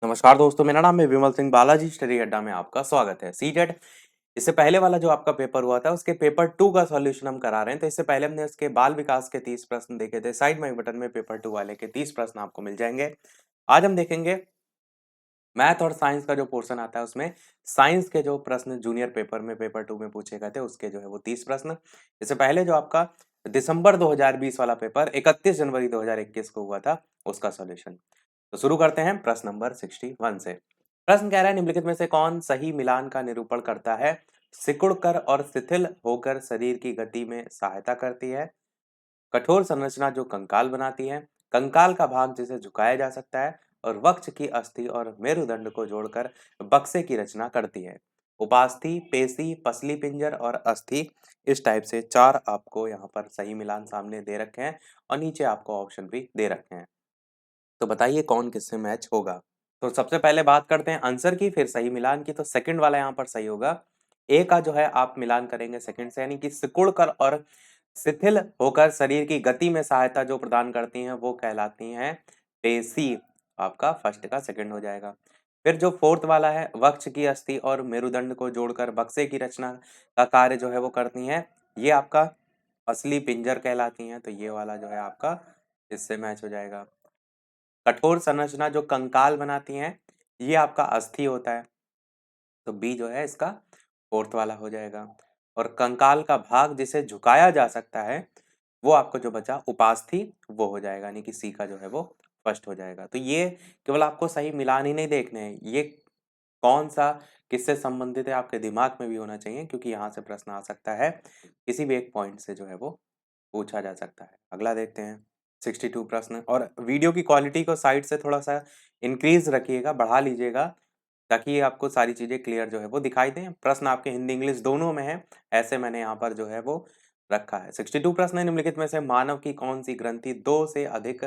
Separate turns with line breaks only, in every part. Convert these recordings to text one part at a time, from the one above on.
नमस्कार दोस्तों, मेरा नाम है विमल सिंह। बालाजी स्टडी अड्डा में आपका स्वागत है। सीटेट इससे पहले वाला जो आपका पेपर हुआ था उसके पेपर 2 का सॉल्यूशन हम करा रहे हैं। तो इससे पहले हमने उसके बाल विकास के 30 प्रश्न देखे थे। साइड में बटन में पेपर 2 वाले के 30 प्रश्न आपको मिल जाएंगे। आज हम देखेंगे मैथ और साइंस का जो पोर्शन आता है उसमें साइंस के जो प्रश्न जूनियर पेपर में पेपर 2 में पूछे गए थे उसके जो है वो 30 प्रश्न। इससे पहले जो आपका दिसंबर 2020 वाला पेपर 31 जनवरी 2021 को हुआ था उसका सॉल्यूशन। तो शुरू करते हैं प्रश्न नंबर 61 से। प्रश्न कह रहा है निम्नलिखित में से कौन सही मिलान का निरूपण करता है? सिकुड़कर और शिथिल होकर शरीर की गति में सहायता करती है। कठोर संरचना जो कंकाल बनाती है। कंकाल का भाग जिसे झुकाया जा सकता है और वक्ष की अस्थि और मेरुदंड को जोड़कर बक्से की रचना करती है। उपास्थि, पेशी, पसली पिंजर और अस्थि, इस टाइप से 4 आपको यहाँ पर सही मिलान सामने दे रखे हैं और नीचे आपको ऑप्शन भी दे रखे हैं। तो बताइए कौन किससे मैच होगा। तो सबसे पहले बात करते हैं आंसर की, फिर सही मिलान की। तो सेकंड वाला यहाँ पर सही होगा। ए का जो है आप मिलान करेंगे सेकंड से, यानी कि सिकुड़कर और शिथिल होकर शरीर की गति में सहायता जो प्रदान करती हैं वो कहलाती हैं पेशी। आपका फर्स्ट का सेकंड हो जाएगा। फिर जो फोर्थ वाला है, वक्ष की अस्थि और मेरुदंड को जोड़कर बक्से की रचना का कार्य जो है वो करती हैं, ये आपका असली पिंजर कहलाती हैं। तो ये वाला जो है आपका इससे मैच हो जाएगा। कठोर संरचना जो कंकाल बनाती हैं, ये आपका अस्थि होता है। तो बी जो है इसका फोर्थ वाला हो जाएगा। और कंकाल का भाग जिसे झुकाया जा सकता है वो आपको जो बचा उपास्थि, वो हो जाएगा, यानी कि सी का जो है वो फर्स्ट हो जाएगा। तो ये केवल आपको सही मिलान ही नहीं देखने हैं, ये कौन सा किससे संबंधित है आपके दिमाग में भी होना चाहिए, क्योंकि यहाँ से प्रश्न आ सकता है। किसी भी एक पॉइंट से जो है वो पूछा जा सकता है। अगला देखते हैं 62 प्रश्न। और वीडियो की क्वालिटी को साइड से थोड़ा सा इंक्रीज रखिएगा, बढ़ा लीजिएगा, ताकि आपको सारी चीजें क्लियर जो है वो दिखाई दें। प्रश्न आपके हिंदी इंग्लिश दोनों में है, ऐसे मैंने यहाँ पर जो है वो रखा है। 62 प्रश्न है, निम्नलिखित में से मानव की कौन सी ग्रंथि 2 से अधिक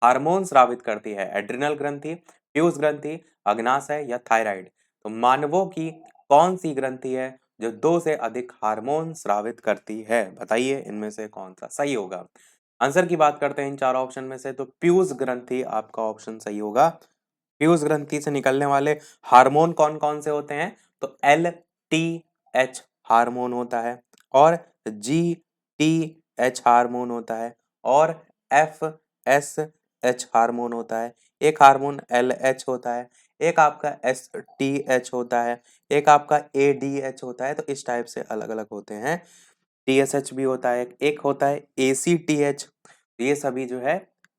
हार्मोन स्रावित करती है? एड्रिनल ग्रंथि, प्यूस ग्रंथि, अग्नाशय या थायराइड? तो मानवों की कौन सी ग्रंथि है जो 2 से अधिक हार्मोन स्रावित करती है? बताइए इनमें से कौन सा सही होगा। आंसर की बात करते हैं इन चारों ऑप्शन में से, तो प्यूस ग्रंथि आपका ऑप्शन सही होगा। प्यूस ग्रंथि से निकलने वाले हार्मोन कौन कौन से होते हैं? तो एल टी एच हार्मोन होता है, और जी टी एच हार्मोन होता है, और एफ एस एच हार्मोन होता है। एक हार्मोन एल एच होता है, एक आपका एस टी एच होता है, एक आपका ए डी एच होता है। तो इस टाइप से अलग अलग होते हैं। टी एस एच भी होता है, एक होता है ए सी टी एच। ये सभी जो है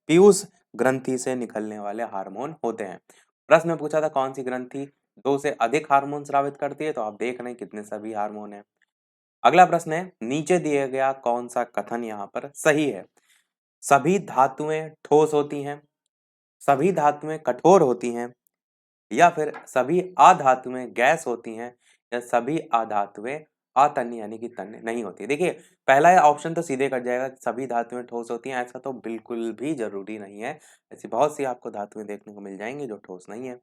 पीयूष ग्रंथि से निकलने वाले हार्मोन होते हैं। प्रश्न में पूछा था कौन सी ग्रंथि 2 से अधिक हार्मोन स्रावित करती है, तो आप देख रहे हैं कितने सभी हार्मोन है। अगला प्रश्न है, नीचे दिया गया कौन सा कथन यहाँ पर सही है? सभी धातुएं ठोस होती हैं, सभी धातुएं कठोर होती हैं, या फिर सभी अधातुएं गैस होती हैं, या सभी अधातुएं अतन्य यानी कि तन्य नहीं होती। देखिए पहला ऑप्शन तो सीधे कट जाएगा, सभी धातुएं ठोस होती हैं, ऐसा तो बिल्कुल भी जरूरी नहीं है। ऐसी बहुत सी आपको धातुएं देखने को मिल जाएंगी जो ठोस नहीं है।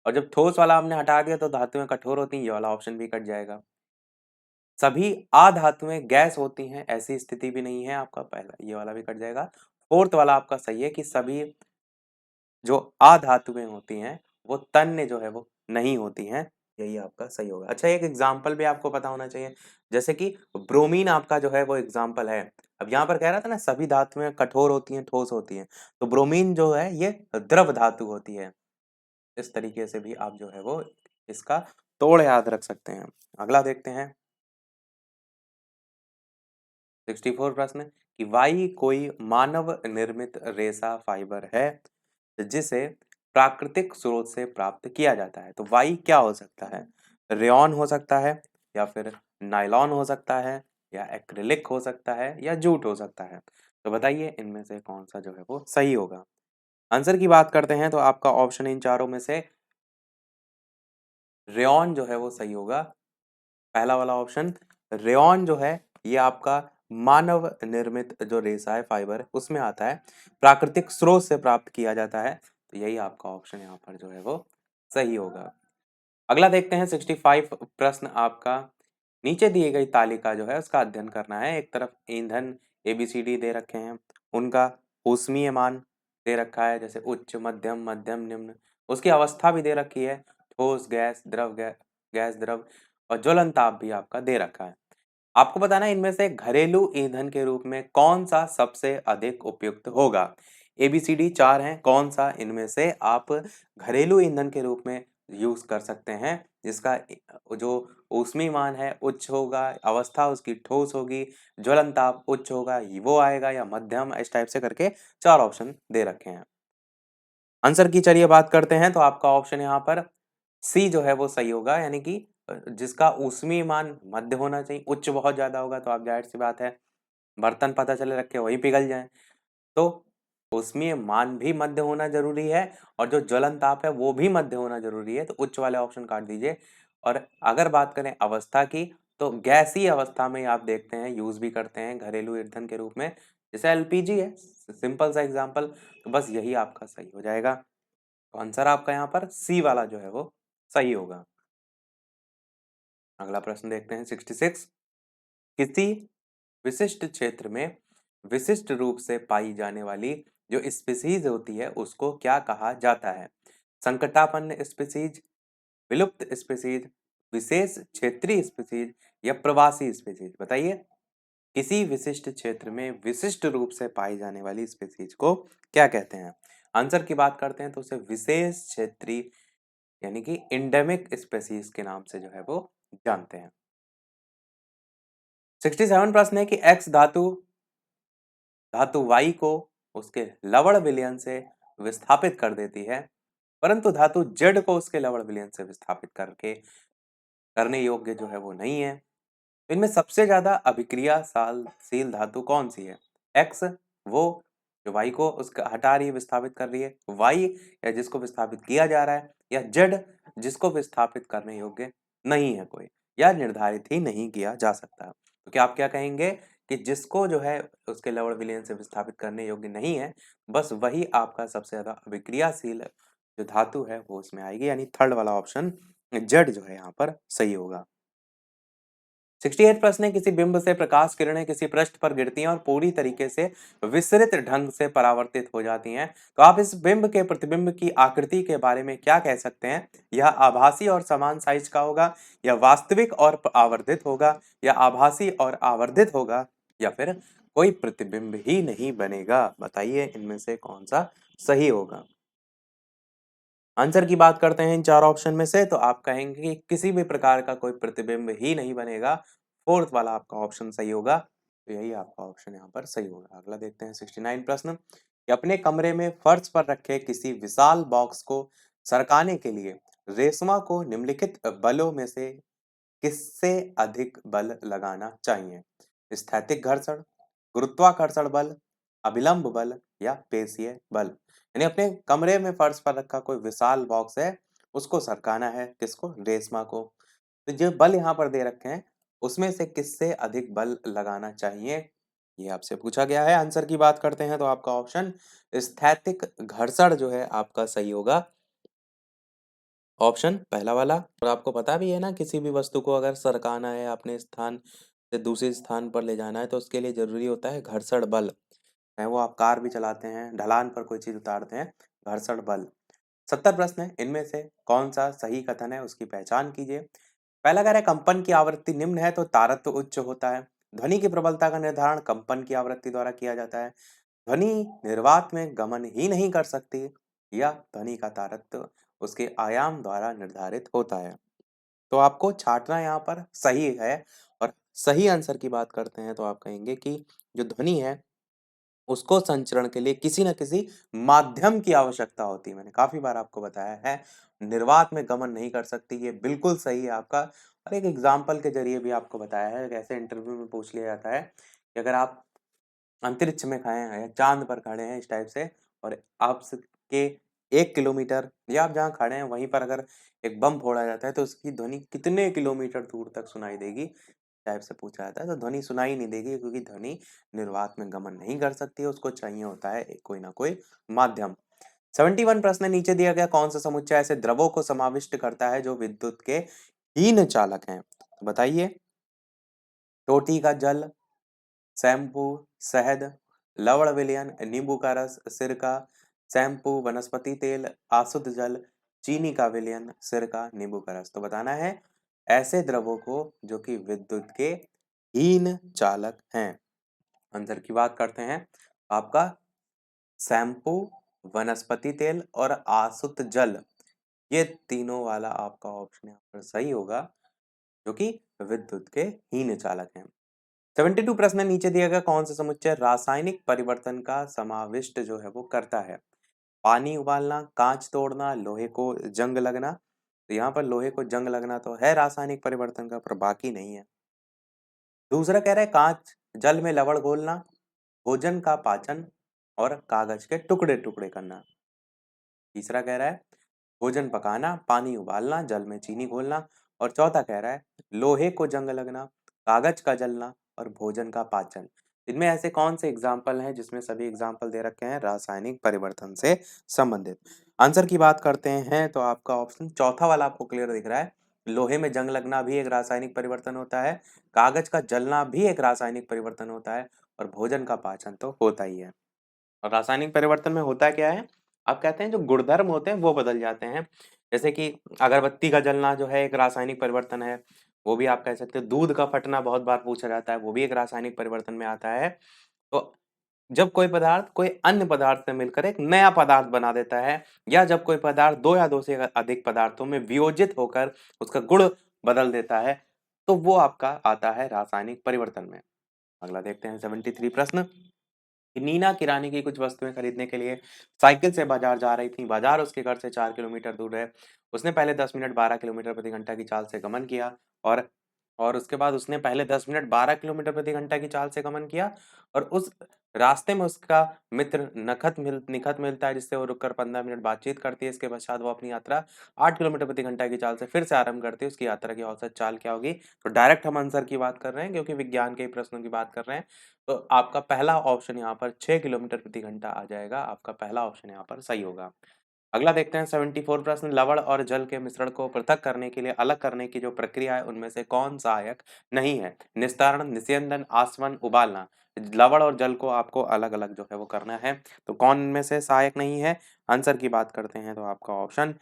और जब ठोस वाला हमने हटा दिया तो धातुएं कठोर होती हैं, ये वाला ऑप्शन भी कट जाएगा। सभी अधातुएं गैस होती हैं, ऐसी स्थिति भी नहीं है आपका, पहला ये वाला भी कट जाएगा। फोर्थ वाला आपका सही है कि सभी जो अधातुएं होती हैं वो तन्य जो है वो नहीं होती हैं, यही आपका सही होगा। अच्छा, एक एग्जाम्पल भी आपको पता होना चाहिए, जैसे कि ब्रोमीन आपका जो है वो एग्जाम्पल है। अब यहाँ पर कह रहा था ना सभी धातुएं कठोर होती हैं ठोस होती हैं, तो ब्रोमीन जो है ये द्रव धातु होती है। इस तरीके से भी आप जो है वो इसका तोड़ याद रख सकते हैं। अगला देखते हैं 64 प्रश्न कि वाई कोई मानव निर्मित रेशा फाइबर है जिसे प्राकृतिक स्रोत से प्राप्त किया जाता है? तो वाई क्या हो सकता है? रेयॉन हो सकता है, या फिर नायलॉन हो सकता है, या एक्रिलिक हो सकता है, या जूट हो सकता है? तो बताइए इनमें से कौन सा जो है वो सही होगा। आंसर की बात करते हैं तो आपका ऑप्शन इन चारों में से रेयॉन जो है वो सही होगा। पहला वाला ऑप्शन रेयॉन जो है ये आपका मानव निर्मित जो रेशा है फाइबर उसमें आता है, प्राकृतिक स्रोत से प्राप्त किया जाता है। तो यही आपका ऑप्शन यहाँ पर जो है वो सही होगा। अगला देखते हैं 65 प्रश्न आपका। नीचे दी गई तालिका जो है उसका अध्ययन करना है। एक तरफ ईंधन एबीसीडी दे रखे हैं, उनका ऊष्मीय मान दे रखा है, जैसे उच्च, मध्यम, मध्यम, निम्न। उसकी अवस्था भी दे रखी है, ठोस, गैस, द्रव, गैस, द्रव और ज्वलन ताप भी आपका दे रखा है। आपको बताना है इनमें से घरेलू ईंधन के रूप में कौन सा सबसे अधिक उपयुक्त होगा। एबीसीडी 4 हैं, कौन सा इनमें से आप घरेलू ईंधन के रूप में यूज कर सकते हैं, जिसका जो ऊष्मीय मान है उच्च होगा, अवस्था उसकी ठोस होगी, ज्वलन ताप उच्च होगा, वो आएगा या मध्यम, इस टाइप से करके 4 ऑप्शन दे रखे हैं। आंसर की चलिए बात करते हैं, तो आपका ऑप्शन यहाँ पर सी जो है वो सही होगा, यानी कि जिसका ऊष्मीय मान मध्य होना चाहिए। उच्च बहुत ज्यादा होगा तो आप जाहिर सी बात है बर्तन पता चले रखे वही पिघल जाए। तो ऊष्मीय मान भी मध्य होना जरूरी है और जो ज्वलन ताप है वो भी मध्य होना जरूरी है, तो उच्च वाले ऑप्शन काट दीजिए। और अगर बात करें अवस्था की, तो गैसीय अवस्था में आप देखते हैं यूज भी करते हैं घरेलू ईंधन के रूप में, जैसे एलपीजी है, सिंपल सा एग्जांपल। तो बस यही आपका सही हो जाएगा। तो आंसर आपका यहाँ पर सी वाला जो है वो सही होगा। अगला प्रश्न देखते हैं 66। किसी विशिष्ट क्षेत्र में विशिष्ट रूप से पाई जाने वाली जो स्पीसीज होती है उसको क्या कहा जाता है। संकटापन्न स्पीसीज, विलुप्त स्पीसीज, विशेष क्षेत्रीय स्पीसीज या प्रवासी स्पीसीज, बताइए। किसी विशिष्ट क्षेत्र में विशिष्ट रूप से पाई जाने वाली स्पीसीज को क्या कहते हैं। आंसर की बात करते हैं तो उसे विशेष क्षेत्रीय यानी कि इंडेमिक स्पीसीज के नाम से जो है वो जानते हैं। 67 प्रश्न है कि एक्स धातु धातु वाई को उसके लवण विलयन से विस्थापित कर देती है, परंतु धातु जेड को उसके लवण विलयन से विस्थापित करके करने योग्य जो है वो नहीं है। इनमें सबसे ज्यादा अभिक्रियाशील धातु कौन सी है। एक्स, वो जो वाई को उसका हटा रही है, विस्थापित कर रही है, वाई या जिसको विस्थापित किया जा रहा है, या जेड जिसको विस्थापित करने योग्य नहीं है कोई, या निर्धारित ही नहीं किया जा सकता। तो क्या आप क्या कहेंगे कि जिसको जो है उसके लवण विलयन से विस्थापित करने योग्य नहीं है, बस वही आपका सबसे ज्यादा अभिक्रियाशील जो धातु है वो उसमें आएगी, यानी थर्ड वाला ऑप्शन जेड जो है यहाँ पर सही होगा। 68 प्रश्न है, किसी बिंब से प्रकाश किरणें किसी पृष्ठ पर गिरती हैं और पूरी तरीके से विसरित ढंग से परावर्तित हो जाती हैं, तो आप इस बिंब के प्रतिबिंब की आकृति के बारे में क्या कह सकते हैं। यह आभासी और समान साइज का होगा, या वास्तविक और आवर्धित होगा, या आभासी और आवर्धित होगा, या फिर कोई प्रतिबिंब ही नहीं बनेगा। बताइए इनमें से कौन सा सही होगा। आंसर की बात करते हैं इन 4 ऑप्शन में से, तो आप कहेंगे कि किसी भी प्रकार का कोई प्रतिबिंब ही नहीं बनेगा। फोर्थ वाला आपका ऑप्शन सही होगा, तो यही आपका ऑप्शन यहाँ पर सही होगा। अगला देखते हैं 69 प्रश्न, कि अपने कमरे में फर्श पर रखे किसी विशाल बॉक्स को सरकाने के लिए रेशमा को निम्नलिखित बलों में से किससे अधिक बल लगाना चाहिए। स्थैतिक घर्षण, गुरुत्वाकर्षण बल, अभिलंब बल या पेशीय बल। यानी अपने कमरे में फर्श पर रखा कोई विशाल बॉक्स है, उसको सरकाना है, किसको, रेशमा को। तो जो बल यहाँ पर दे रखे हैं उसमें से किससे अधिक बल लगाना चाहिए, ये आपसे पूछा गया है। आंसर की बात करते हैं तो आपका ऑप्शन स्थैतिक घर्षण जो है आपका सही होगा, ऑप्शन पहला वाला। और आपको पता भी है ना, किसी भी वस्तु को अगर सरकाना है, अपने स्थान से दूसरे स्थान पर ले जाना है, तो उसके लिए जरूरी होता है घर्षण बल। चाहे वो आप कार भी चलाते हैं, ढलान पर कोई चीज उतारते हैं, घर्षण बल। 70 प्रश्न है, इनमें से कौन सा सही कथन है उसकी पहचान कीजिए। पहला कह रहा है कंपन की आवृत्ति निम्न है तो तारत्व उच्च होता है। ध्वनि की प्रबलता का निर्धारण कंपन की आवृत्ति द्वारा किया जाता है। ध्वनि निर्वात में गमन ही नहीं कर सकती, या ध्वनि का तारत्व उसके आयाम द्वारा निर्धारित होता है। तो आपको छांटना यहाँ पर सही है। और सही आंसर की बात करते हैं तो आप कहेंगे कि जो ध्वनि है उसको संचरण के लिए किसी न किसी माध्यम की आवश्यकता होती है। मैंने काफी बार आपको बताया है, निर्वात में गमन नहीं कर सकती, ये बिल्कुल सही है आपका। और एक एग्जाम्पल के जरिए भी आपको बताया है, ऐसे इंटरव्यू में पूछ लिया जाता है कि अगर आप अंतरिक्ष में खड़े हैं या चांद पर खड़े हैं इस टाइप से, और आपके 1 किलोमीटर या आप जहाँ खड़े हैं वहीं पर अगर एक बम फोड़ा जाता है तो उसकी ध्वनि कितने किलोमीटर दूर तक सुनाई देगी, टाइप से पूछा जाता है। तो ध्वनि सुनाई नहीं देगी, क्योंकि ध्वनि निर्वात में गमन नहीं कर सकती है, उसको चाहिए होता है कोई ना कोई माध्यम। 71 प्रश्न, नीचे दिया गया कौन सा समुच्चय ऐसे द्रवों को समाविष्ट करता है जो विद्युत के हीन चालक हैं। तो बताइए, टोटी का जल, शैम्पू, शहद, लवण विलयन, नींबू का रस, सिरका, शैम्पू, वनस्पति तेल, आशुद्ध जल चीनी का विलयन, सिरका, नींबू का रस। तो बताना है ऐसे द्रवों को जो कि विद्युत के हीन चालक हैं। आंसर की बात करते हैं, आपका शैम्पू, वनस्पति तेल और आसुत जल, ये तीनों वाला आपका ऑप्शन यहाँ पर सही होगा, जो कि विद्युत के हीन चालक हैं। 72 प्रश्न नीचे दिया गया कौन सा समुच्चय रासायनिक परिवर्तन का समाविष्ट जो है वो करता है? पानी उबालना, कांच तोड़ना, लोहे को जंग लगना। तो यहाँ पर लोहे को जंग लगना तो है रासायनिक परिवर्तन का, पर बाकी नहीं है। दूसरा कह रहा है कांच जल में लवण घोलना, भोजन का पाचन और कागज के टुकड़े टुकड़े करना। तीसरा कह रहा है भोजन पकाना, पानी उबालना, जल में चीनी घोलना। और चौथा कह रहा है लोहे को जंग लगना, कागज का जलना और भोजन का पाचन। इनमें ऐसे कौन से एग्जाम्पल हैं जिसमें सभी एग्जाम्पल दे रखे हैं रासायनिक परिवर्तन से संबंधित? आंसर की बात करते हैं तो आपका ऑप्शन चौथा वाला आपको क्लियर दिख रहा है। लोहे में जंग लगना भी एक रासायनिक परिवर्तन होता है, कागज का जलना भी एक रासायनिक परिवर्तन होता है और भोजन का पाचन तो होता ही है। और रासायनिक परिवर्तन में होता क्या है? आप कहते हैं जो गुणधर्म होते हैं वो बदल जाते हैं। जैसे कि अगरबत्ती का जलना जो है एक रासायनिक परिवर्तन है, वो भी आप कह सकते हो। दूध का फटना बहुत बार पूछा जाता है, वो भी एक रासायनिक परिवर्तन में आता है। तो जब कोई पदार्थ कोई अन्य पदार्थ से मिलकर एक नया पदार्थ बना देता है, या जब कोई पदार्थ 2 या 2 से अधिक पदार्थों में वियोजित होकर उसका गुण बदल देता है, तो वो आपका आता है रासायनिक परिवर्तन में। अगला देखते हैं 73 प्रश्न। नीना किराने की कुछ वस्तुएं खरीदने के लिए साइकिल से बाजार जा रही थी। बाजार उसके घर से 4 किलोमीटर दूर है। उसने पहले 10 मिनट 12 किलोमीटर प्रति घंटा की चाल से गमन किया, और उसके बाद उसने पहले 10 मिनट 12 किलोमीटर प्रति घंटा की चाल से गमन किया, और उस रास्ते में उसका मित्र निखत मिलता है, जिससे वो रुककर 15 मिनट बातचीत करती है। इसके पश्चात वो अपनी यात्रा 8 किलोमीटर प्रति घंटा की चाल से फिर से आरंभ करती है। उसकी यात्रा की औसत चाल क्या होगी? तो डायरेक्ट हम आंसर की बात कर रहे हैं, क्योंकि विज्ञान के ही प्रश्नों की बात कर रहे हैं। तो आपका पहला ऑप्शन यहाँ पर 6 किलोमीटर प्रति घंटा आ जाएगा। आपका पहला ऑप्शन यहाँ पर सही होगा। अगला देखते हैं 74 प्रश्न। लवण और जल के मिश्रण को पृथक करने के लिए अलग करने की जो प्रक्रिया है उनमें से कौन सहायक नहीं है? निस्तारण, निस्यंदन, आसवन, उबालना। लवण और जल को आपको अलग अलग जो है वो करना है, तो कौन इनमें से सहायक नहीं है? आंसर की बात करते हैं तो आपका ऑप्शन,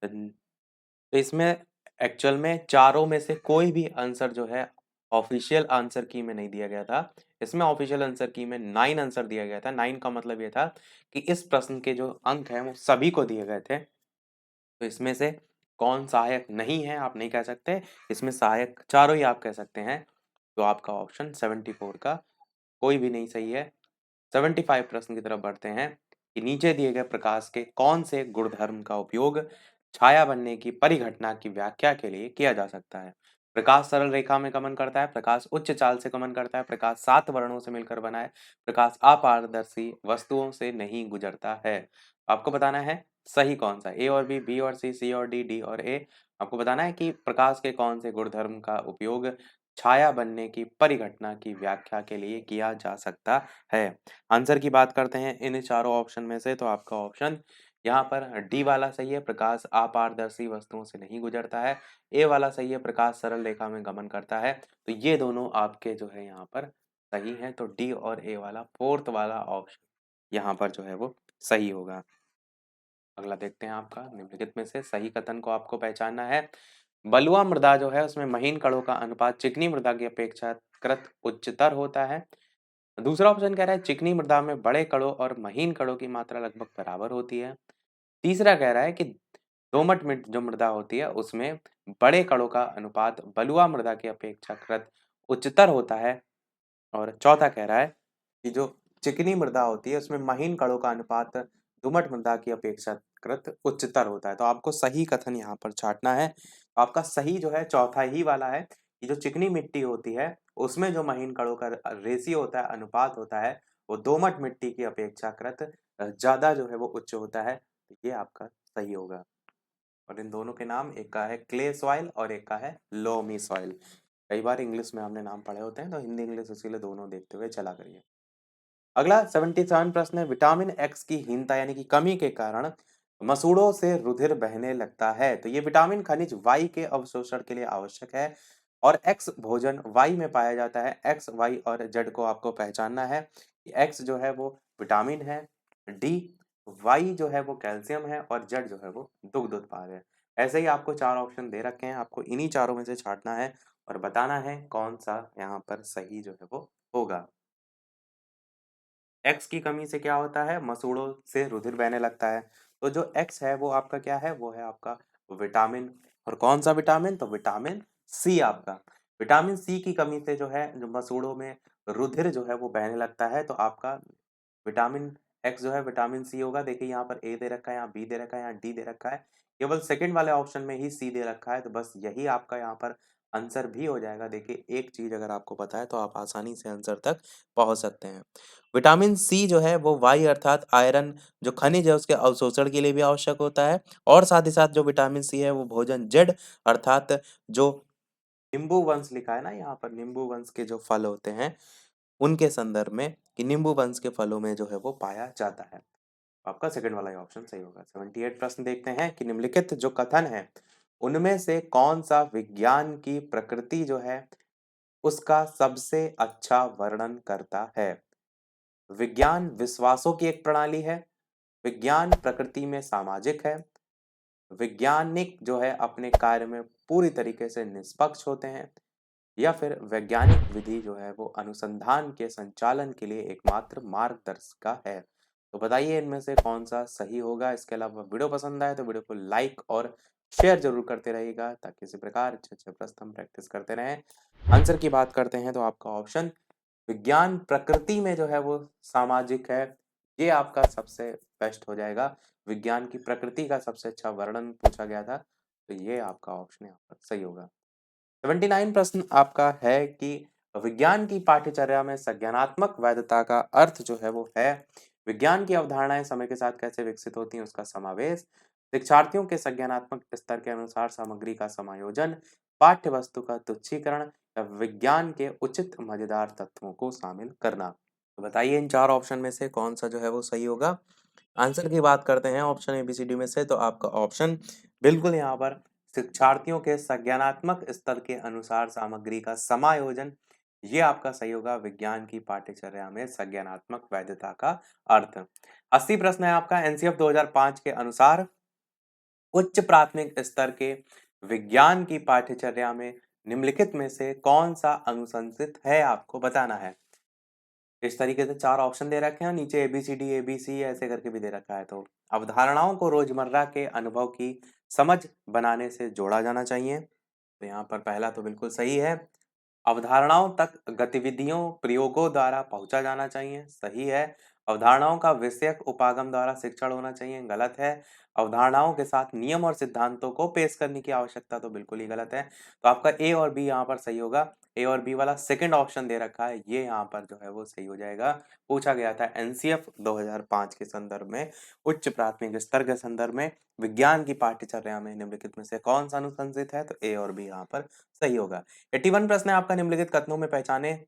तो इसमें एक्चुअल में चारों में से कोई भी आंसर जो है ऑफिशियल आंसर की में नहीं दिया गया था। इसमें ऑफिशियल आंसर की में 9 आंसर दिया गया था। 9 का मतलब ये था कि इस प्रश्न के जो अंक हैं वो सभी को दिए गए थे। तो इसमें से कौन सहायक नहीं है आप नहीं कह सकते, इसमें सहायक चारों ही आप कह सकते हैं। तो आपका ऑप्शन 74 का कोई भी नहीं सही है। 75 प्रश्न की तरफ बढ़ते हैं कि नीचे दिए गए प्रकाश के कौन से गुणधर्म का उपयोग छाया बनने की परिघटना की व्याख्या के लिए किया जा सकता है? प्रकाश सरल रेखा में गमन करता है, प्रकाश उच्च चाल से गमन करता है, प्रकाश 7 वर्णों से मिलकर बना है, प्रकाश अपारदर्शी वस्तुओं से नहीं गुजरता है। आपको बताना है सही कौन सा, ए और बी और सी और डी और ए। आपको बताना है कि प्रकाश के कौन से गुणधर्म का उपयोग छाया बनने की परिघटना की व्याख्या के लिए किया जा सकता है। आंसर की बात करते हैं इन चारों ऑप्शन में से, तो आपका ऑप्शन यहाँ पर डी वाला सही है, प्रकाश अपारदर्शी वस्तुओं से नहीं गुजरता है। ए वाला सही है, प्रकाश सरल रेखा में गमन करता है। तो ये दोनों आपके जो है यहाँ पर सही है, तो डी और ए वाला फोर्थ वाला ऑप्शन यहाँ पर जो है वो सही होगा। अगला देखते हैं आपका निम्नलिखित में से सही कथन को आपको पहचानना है। बलुआ मृदा जो है उसमें महीन कणों का अनुपात चिकनी मृदा की अपेक्षाकृत उच्चतर होता है। दूसरा ऑप्शन कह रहा है चिकनी मृदा में बड़े कणों और महीन कणों की मात्रा लगभग बराबर होती है। तीसरा कह रहा है कि दोमट जो मृदा होती है उसमें बड़े कणों का अनुपात बलुआ मृदा की अपेक्षाकृत उच्चतर होता है। और चौथा कह रहा है कि जो चिकनी मृदा होती है उसमें महीन कणों का अनुपात दोमट मृदा की अपेक्षाकृत उच्चतर होता है। तो आपको सही कथन यहाँ पर छांटना है। तो आपका सही जो है चौथा ही वाला है कि जो चिकनी मिट्टी होती है उसमें जो महीन कणों का रेशियो होता है, अनुपात होता है, वो दोमट मिट्टी की अपेक्षाकृत ज्यादा जो है वो उच्च होता है। तो ये आपका सही होगा। और इन दोनों के नाम, एक का है क्ले सॉइल और एक का है लोमी सॉइल। कई बार इंग्लिश में हमने नाम पढ़े होते हैं, तो हिंदी इंग्लिश इसीलिए दोनों देखते हुए चला करिए। अगला 77 प्रश्न है विटामिन एक्स की हीनता यानी कि कमी के कारण मसूड़ों से रुधिर बहने लगता है। तो ये विटामिन खनिज वाई के अवशोषण के लिए आवश्यक है, और एक्स भोजन वाई में पाया जाता है। एक्स वाई और जेड को आपको पहचानना है कि एक्स जो है वो विटामिन है, डी वाई जो है वो कैल्शियम है और जेड जो है वो दुग्ध उत्पाद है। ऐसे ही आपको 4 ऑप्शन दे रखे हैं, आपको इन्हीं चारों में से छाँटना है और बताना है कौन-सा यहाँ पर सही जो है वो होगा। एक्स की कमी से क्या होता है? मसूड़ों से रुधिर बहने लगता है। तो जो एक्स है वो आपका क्या है? वो है आपका विटामिन। और कौन-सा विटामिन? तो विटामिन सी आपका। विटामिन सी की कमी से जो है, जो मसूड़ों में रुधिर जो है वो बहने लगता है, तो आपका विटामिन एक्स जो है विटामिन सी होगा। देखिए यहाँ पर ए दे रखा है, यहाँ बी दे रखा है, यहाँ डी दे रखा है। केवल सेकंड वाले ऑप्शन में ही सी दे रखा है, तो बस यही आपका यहाँ पर आंसर भी हो जाएगा। देखिए एक चीज़ अगर आपको पता है तो आप आसानी से आंसर तक पहुँच सकते हैं। विटामिन सी जो है वो वाई अर्थात आयरन जो खनिज है उसके अवशोषण के लिए भी आवश्यक होता है और साथ ही साथ जो विटामिन सी है वो भोजन जेड अर्थात जो नींबू वंश लिखा है ना यहाँ पर, नींबू वंश के जो फल होते हैं उनके संदर्भ में, कि नींबू वंश के फलों में जो है वो पाया जाता है। आपका सेकंड वाला ही ऑप्शन सही होगा। 78 प्रश्न देखते हैं कि निम्नलिखित जो कथन है उनमें से कौन सा विज्ञान की प्रकृति जो है उसका सबसे अच्छा वर्णन करता है? विज्ञान विश्वासों की एक प्रणाली है, विज्ञान प्रकृति में सामाजिक है, वैज्ञानिक जो है अपने कार्य में पूरी तरीके से निष्पक्ष होते हैं, या फिर वैज्ञानिक विधि जो है वो अनुसंधान के संचालन के लिए एकमात्र मार्गदर्शिका है। तो बताइए इनमें से कौन सा सही होगा। इसके अलावा वीडियो पसंद आए तो वीडियो को लाइक और शेयर जरूर करते रहिएगा ताकि इसी प्रकार अच्छे अच्छे प्रश्न हम प्रैक्टिस करते रहें। आंसर की बात करते हैं तो आपका ऑप्शन विज्ञान प्रकृति में जो है वो सामाजिक है, ये आपका सबसे बेस्ट हो जाएगा। विज्ञान की प्रकृति का सबसे अच्छा वर्णन पूछा गया था, तो ये आपका ऑप्शन यहाँ पर सही होगा। 79 प्रश्न आपका है कि विज्ञान की पाठ्यचर्या में संज्ञानात्मक वैधता का अर्थ जो है वो है विज्ञान की अवधारणाएं समय के साथ कैसे विकसित होती हैं उसका समावेश, शिक्षार्थियों के संज्ञानात्मक स्तर के अनुसार सामग्री का समायोजन, पाठ्य वस्तु का तुच्छीकरण या विज्ञान के उचित मजेदार तत्वों को शामिल करना। तो बताइए इन चार ऑप्शन में से कौन सा जो है वो सही होगा। आंसर की बात करते हैं ऑप्शन एबीसीडी में से, तो आपका ऑप्शन बिल्कुल यहाँ पर शिक्षार्थियों के संज्ञानात्मक स्तर के अनुसार सामग्री का समायोजन, ये आपका सही होगा। विज्ञान की पाठ्यचर्या में संज्ञानात्मक वैधता का अर्थ। 80 प्रश्न है आपका एनसीएफ 2005 के अनुसार उच्च प्राथमिक स्तर के विज्ञान की पाठ्यचर्या में निम्नलिखित में से कौन सा अनुशंसित है, आपको बताना है। इस तरीके से 4 ऑप्शन दे रखे हैं, नीचे एबीसीडी, एबीसी ऐसे करके भी दे रखा है। तो अवधारणाओं को रोजमर्रा के अनुभव की समझ बनाने से जोड़ा जाना चाहिए। तो यहाँ पर पहला तो बिल्कुल सही है। अवधारणाओं तक गतिविधियों, प्रयोगों द्वारा पहुँचा जाना चाहिए, सही है। अवधारणाओं का विषयक उपागम द्वारा शिक्षण होना चाहिए, गलत है। अवधारणाओं के साथ नियम और सिद्धांतों को पेश करने की आवश्यकता तो बिल्कुल ही गलत है। तो आपका ए और बी यहाँ पर सही होगा। ए और बी वाला सेकंड ऑप्शन दे रखा है, ये यहाँ पर जो है वो सही हो जाएगा। पूछा गया था एनसीएफ 2005 के संदर्भ में, उच्च प्राथमिक स्तर के संदर्भ में विज्ञान की पाठ्यचर्या में निम्नलिखित में से कौन सा अनुशंसित है, तो ए और बी यहाँ पर सही होगा। 81 प्रश्न है आपका निम्नलिखित कथनों में पहचाने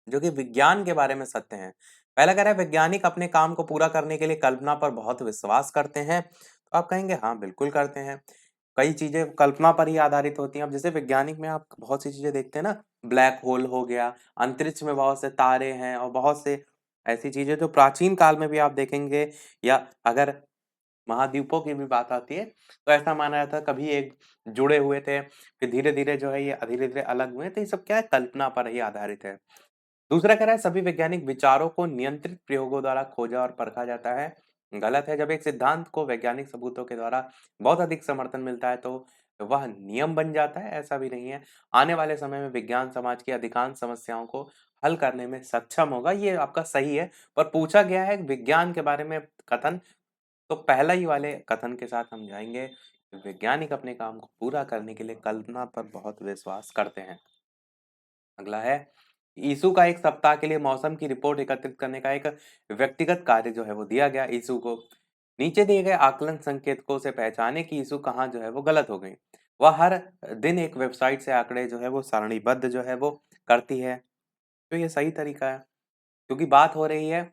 जो कि विज्ञान के बारे में सत्य हैं। पहला कह रहा है वैज्ञानिक अपने काम को पूरा करने के लिए कल्पना पर बहुत विश्वास करते हैं। तो आप कहेंगे हाँ बिल्कुल करते हैं। कई चीजें कल्पना पर ही आधारित होती हैं। अब जैसे वैज्ञानिक में आप बहुत सी चीजें देखते हैं ना, ब्लैक होल हो गया, अंतरिक्ष में बहुत से तारे हैं और बहुत से ऐसी चीजें जो प्राचीन काल में भी आप देखेंगे, या अगर महाद्वीपों की भी बात आती है तो ऐसा माना जाता है कभी एक जुड़े हुए थे, फिर धीरे-धीरे जो है ये धीरे-धीरे अलग हुए, तो ये सब क्या है कल्पना पर ही आधारित है। दूसरा कह रहा है सभी वैज्ञानिक विचारों को नियंत्रित प्रयोगों द्वारा खोजा और परखा जाता है। गलत है। जब एक सिद्धांत को वैज्ञानिक सबूतों के द्वारा बहुत अधिक समर्थन मिलता है तो वह नियम बन जाता है, ऐसा भी नहीं है। आने वाले समय में विज्ञान समाज की अधिकांश समस्याओं को हल करने में सक्षम होगा, ये आपका सही है। पर पूछा गया है विज्ञान के बारे में कथन, तो पहला ही वाले कथन के साथ हम जाएंगे। वैज्ञानिक अपने काम को पूरा करने के लिए कल्पना पर बहुत विश्वास करते हैं। अगला है यीशु का एक सप्ताह के लिए मौसम की रिपोर्ट एकत्रित करने का एक व्यक्तिगत कार्य जो है वो दिया गया यीशु को। नीचे दिए गए आकलन संकेतकों से पहचाने कि यीशु कहाँ जो है वो गलत हो गई। वह हर दिन एक वेबसाइट से आंकड़े जो है वो सारणीबद्ध जो है वो करती है। तो ये सही तरीका है, क्योंकि बात हो रही है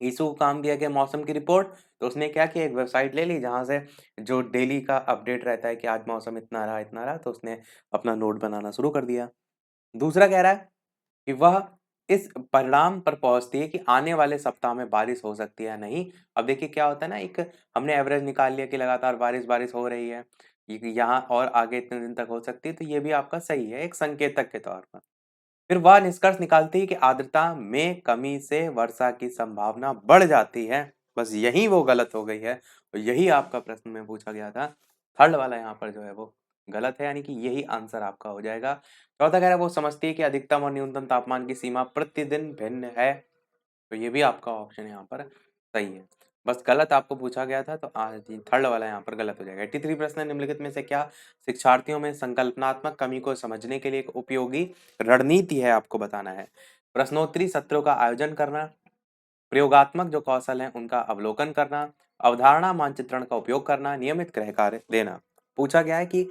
यीशु को काम दिया गया मौसम की रिपोर्ट, तो उसने क्या किया एक वेबसाइट ले ली जहाँ से जो डेली का अपडेट रहता है कि आज मौसम इतना रहा, तो उसने अपना नोट बनाना शुरू कर दिया। दूसरा कह रहा है कि वह इस परिणाम पर पहुँचती है कि आने वाले सप्ताह में बारिश हो सकती है या नहीं। अब देखिए क्या होता है ना, एक हमने एवरेज निकाल लिया कि लगातार बारिश हो रही है। ये यहाँ और आगे इतने दिन तक हो सकती है, तो ये भी आपका सही है, एक संकेतक के तौर पर। फिर वह निष्कर्ष निकालती है कि आर्द्रता में कमी से वर्षा की संभावना बढ़ जाती है। बस यही वो गलत हो गई है और यही आपका प्रश्न में पूछा गया था। थर्ड वाला यहाँ पर जो है वो गलत है, यानी कि यही आंसर आपका हो जाएगा। चौथा कह रहा है वो समझती है कि अधिकतम और न्यूनतम तापमान की सीमा प्रतिदिन भिन्न है। तो ये भी आपका ऑप्शन यहाँ पर सही है। बस गलत आपको पूछा गया था, तो थर्ड वाला यहाँ पर गलत हो जाएगा। 83 प्रश्न है, निम्नलिखित में से क्या शिक्षार्थियों में संकल्पनात्मक कमी को समझने के लिए एक उपयोगी रणनीति है, आपको बताना है। प्रश्नोत्तरी सत्रों का आयोजन करना, प्रयोगात्मक जो कौशल हैं उनका अवलोकन करना, अवधारणा मानचित्रण का उपयोग करना, नियमित गृह कार्य देना। पूछा गया है कि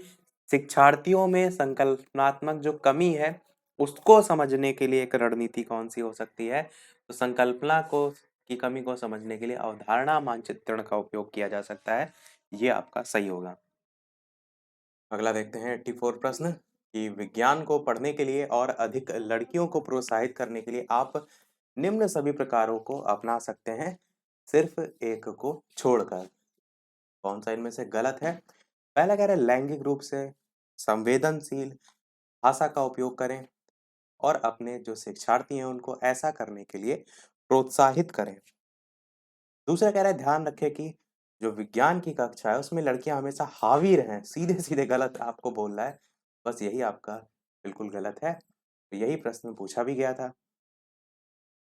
शिक्षार्थियों में संकल्पनात्मक जो कमी है उसको समझने के लिए एक रणनीति कौन सी हो सकती है। तो संकल्पना को की कमी को समझने के लिए अवधारणा मानचित्रण का उपयोग किया जा सकता है। ये आपका सही होगा। अगला देखते हैं 84 प्रश्न कि विज्ञान को पढ़ने के लिए और अधिक लड़कियों को प्रोत्साहित करने के लिए आप निम्न सभी प्रकारों को अपना सकते हैं, सिर्फ एक को छोड़कर। कौन सा इनमें से गलत है? पहला कह रहा है लैंगिक रूप से संवेदनशील भाषा का उपयोग करें और अपने जो शिक्षार्थी हैं उनको ऐसा करने के लिए प्रोत्साहित करें। दूसरा कह रहा है ध्यान रखें कि जो विज्ञान की कक्षा है उसमें लड़कियां हमेशा हावी रहें। सीधे-सीधे गलत आपको बोल रहा है। बस यही आपका बिल्कुल गलत है। तो यही प्रश्न पूछा भी गया था।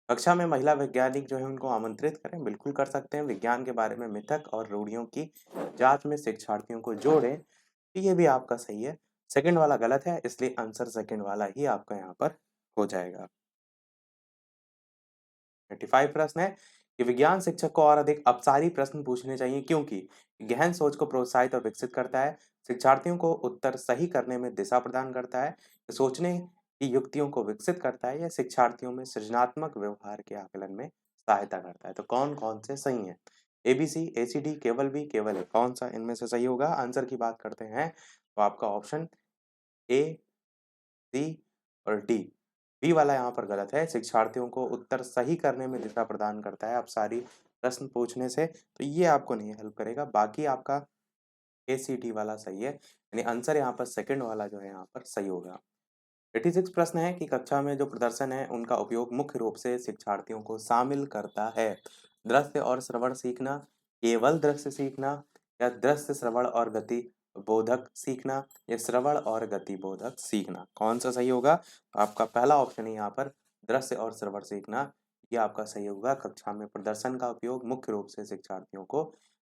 कक्षा में महिला वैज्ञानिक जो है उनको आमंत्रित करें, बिल्कुल कर सकते हैं। विज्ञान के बारे में मिथक और रूढ़ियों की जांच में शिक्षार्थियों को जोड़ें, तो ये भी आपका सही है। सेकंड वाला गलत है, इसलिए आंसर सेकंड वाला ही आपका यहाँ पर हो जाएगा। 85 प्रश्न है कि विज्ञान शिक्षक को और अधिक अपसारी प्रश्न पूछने चाहिए क्योंकि गहन सोच को प्रोत्साहित और विकसित करता है, शिक्षार्थियों को उत्तर सही करने में दिशा प्रदान करता है, सोचने की युक्तियों को विकसित करता है या शिक्षार्थियों में सृजनात्मक व्यवहार के आकलन में सहायता करता है। तो कौन कौन से सही हैं? एबीसी, एसीडी, केवल बी, केवल ए, कौन सा इनमें से सही होगा? आंसर की बात करते हैं तो आपका ऑप्शन ए, सी और डी, बी वाला यहाँ पर गलत है। शिक्षार्थियों को उत्तर सही करने में दिशा प्रदान करता है अपसारी प्रश्न पूछने से, तो ये आपको नहीं हेल्प करेगा। बाकी आपका ए सी डी वाला सही है, यानी आंसर यहाँ पर सेकंड वाला जो है यहाँ पर सही होगा। 86 प्रश्न है कि कक्षा में जो प्रदर्शन है उनका उपयोग मुख्य रूप से शिक्षार्थियों को शामिल करता है। दृश्य और श्रवण सीखना, केवल दृश्य सीखना या दृश्य श्रवण और गति बोधक सीखना या श्रवण और गति बोधक सीखना, कौन सा सही होगा? आपका पहला ऑप्शन है यहाँ पर दृश्य और श्रवण सीखना, ये आपका सही होगा। कक्षा में प्रदर्शन का उपयोग मुख्य रूप से शिक्षार्थियों को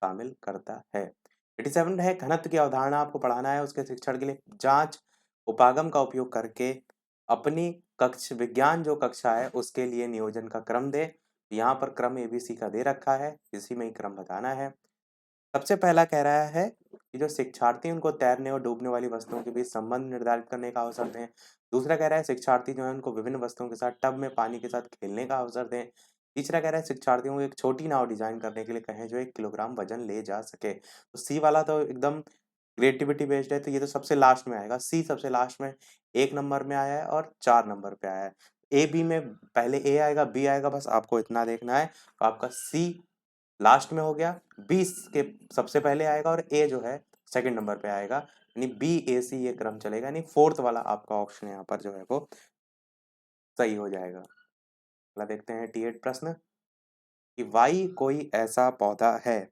शामिल करता है। 87 है घनत्व की अवधारणा आपको पढ़ाना है, उसके शिक्षण के लिए जांच उपागम का उपयोग करके अपनी विज्ञान जो कक्षा है उसके लिए नियोजन का क्रम दे। यहाँ पर क्रम एबीसी का दे रखा है, इसी में ही क्रम बताना है। सबसे पहला कह रहा है कि जो शिक्षार्थी उनको तैरने और डूबने वाली वस्तुओं के बीच संबंध निर्धारित करने का अवसर दें। दूसरा कह रहा है शिक्षार्थी जो है उनको विभिन्न वस्तुओं के साथ टब में पानी के साथ खेलने का अवसर दें। तीसरा कह रहा है शिक्षार्थियों को एक छोटी नाव डिजाइन करने के लिए कहें जो 1 किलोग्राम वजन ले जा सके। तो सी वाला तो एकदम क्रिएटिविटी बेस्ड है, तो ये तो सबसे लास्ट में आएगा। सी सबसे लास्ट में 1 नंबर में आया है और 4 नंबर पे आया है। ए बी में पहले ए आएगा, बी आएगा, बस आपको इतना देखना है। तो आपका सी लास्ट में हो गया, बी के सबसे पहले आएगा और ए जो है सेकंड नंबर पे आएगा, यानी बी ए सी ये क्रम चलेगा, यानी फोर्थ वाला आपका ऑप्शन यहाँ पर जो है वो सही हो जाएगा। अगला देखते हैं 88 प्रश्न कि वाई कोई ऐसा पौधा है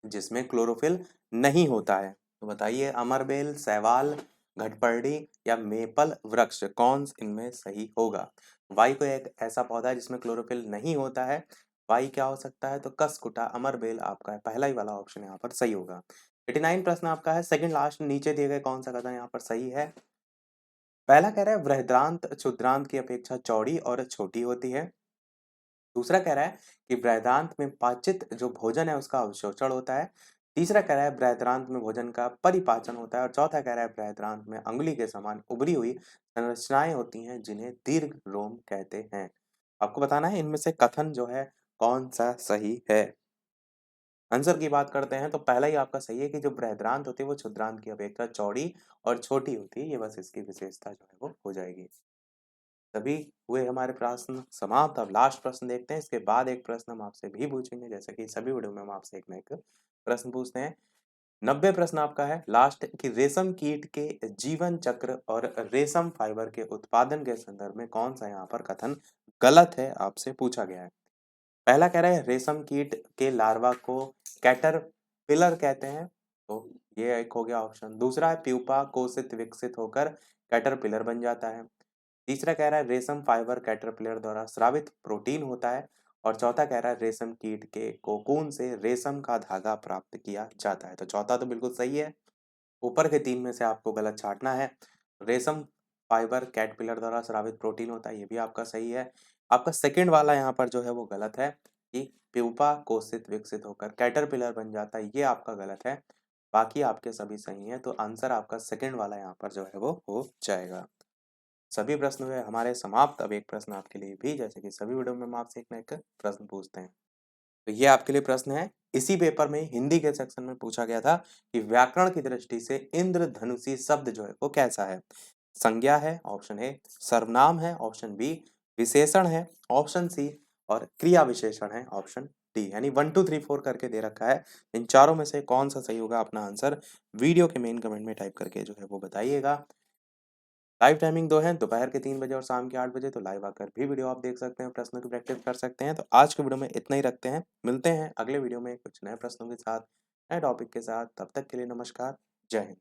जिसमें क्लोरोफिल नहीं होता है। तो बताइए अमरबेल, शैवाल, घटपर्डी या मेपल वृक्ष, कौन इनमें सही होगा? वाई कोई एक ऐसा पौधा है जिसमें क्लोरोफिल नहीं होता है। वाई क्या हो सकता है? तो कसकुटा, अमरबेल आपका है, पहला ही वाला ऑप्शन यहाँ पर सही होगा। 89 प्रश्न आपका है सेकंड लास्ट नीचे दिए गए कौन सा कथन यहाँ पर सही है? पहला कह रहा है बृहदान्त्र क्षुद्रांत की अपेक्षा चौड़ी और छोटी होती है। दूसरा कह रहा है कि बृहदान्त में पाचित जो भोजन है उसका अवशोषण होता है। तीसरा कह रहा है बृहदान्त में भोजन का परिपाचन होता है और चौथा कह रहा है बृहदान्त में अंगुली के समान उभरी हुई संरचनाएं होती हैं जिन्हें दीर्घ रोम कहते हैं। आपको बताना है इनमें से कथन जो है कौन सा सही है। आंसर की बात करते हैं तो पहला ही आपका सही है कि जो बृहदान्त होती है वो क्षुद्रांत की अपेक्षा चौड़ी और छोटी होती है। ये बस इसकी विशेषता जो है वो हो जाएगी। सभी हुए हमारे प्रश्न समाप्त। अब लास्ट प्रश्न देखते हैं, इसके बाद एक प्रश्न हम आपसे भी पूछेंगे, जैसे कि सभी वीडियो में हम आपसे एक ना एक प्रश्न पूछते हैं। 90 प्रश्न आपका है लास्ट, कि रेशम कीट के जीवन चक्र और रेशम फाइबर के उत्पादन के संदर्भ में कौन सा यहाँ पर कथन गलत है, आपसे पूछा गया है। पहला कह रहा है रेशम कीट के लार्वा को कैटरपिलर कहते हैं, तो ये एक हो गया ऑप्शन। दूसरा है प्यूपा कोशित विकसित होकर कैटरपिलर बन जाता है। तीसरा कह रहा है रेशम फाइबर कैटरपिलर द्वारा स्रावित प्रोटीन होता है। और चौथा कह रहा है रेशम कीट के कोकून से रेशम का धागा प्राप्त किया जाता है। तो चौथा तो बिल्कुल सही है। ऊपर के तीन में से आपको गलत छांटना है। रेशम फाइबर कैटरपिलर द्वारा स्रावित प्रोटीन होता है, ये भी आपका सही है। आपका सेकंड वाला यहाँ पर जो है वो गलत है, कि प्यूपा कोशित विकसित होकर कैटरपिलर बन जाता है, ये आपका गलत है। बाकी आपके सभी सही हैं, तो आंसर आपका सेकंड वाला यहाँ पर जो है वो हो जाएगा। सभी प्रश्न हुए हमारे समाप्त। अब एक प्रश्न आपके लिए भी, जैसे कि सभी वीडियो में हम आपसे एक ना एक प्रश्न पूछते हैं। तो ये आपके लिए प्रश्न है, इसी पेपर में हिंदी के सेक्शन में पूछा गया था कि व्याकरण की दृष्टि से इंद्रधनुषी शब्द जो है वो कैसा है। संज्ञा है ऑप्शन ए, सर्वनाम है ऑप्शन बी, विशेषण है ऑप्शन सी, और क्रिया विशेषण है ऑप्शन डी। यानी 1 2 3 4 करके दे रखा है। इन चारों में से कौन सा सही होगा, अपना आंसर वीडियो के मेन कमेंट में टाइप करके जो है वो बताइएगा। लाइव टाइमिंग 2 है, दोपहर के 3 बजे और शाम के 8 बजे, तो लाइव आकर भी वीडियो आप देख सकते हैं, प्रश्नों की प्रैक्टिस कर सकते हैं। तो आज के वीडियो में इतना ही रखते हैं, मिलते हैं अगले वीडियो में कुछ नए प्रश्नों के साथ, नए टॉपिक के साथ। तब तक के लिए नमस्कार, जय हिंद।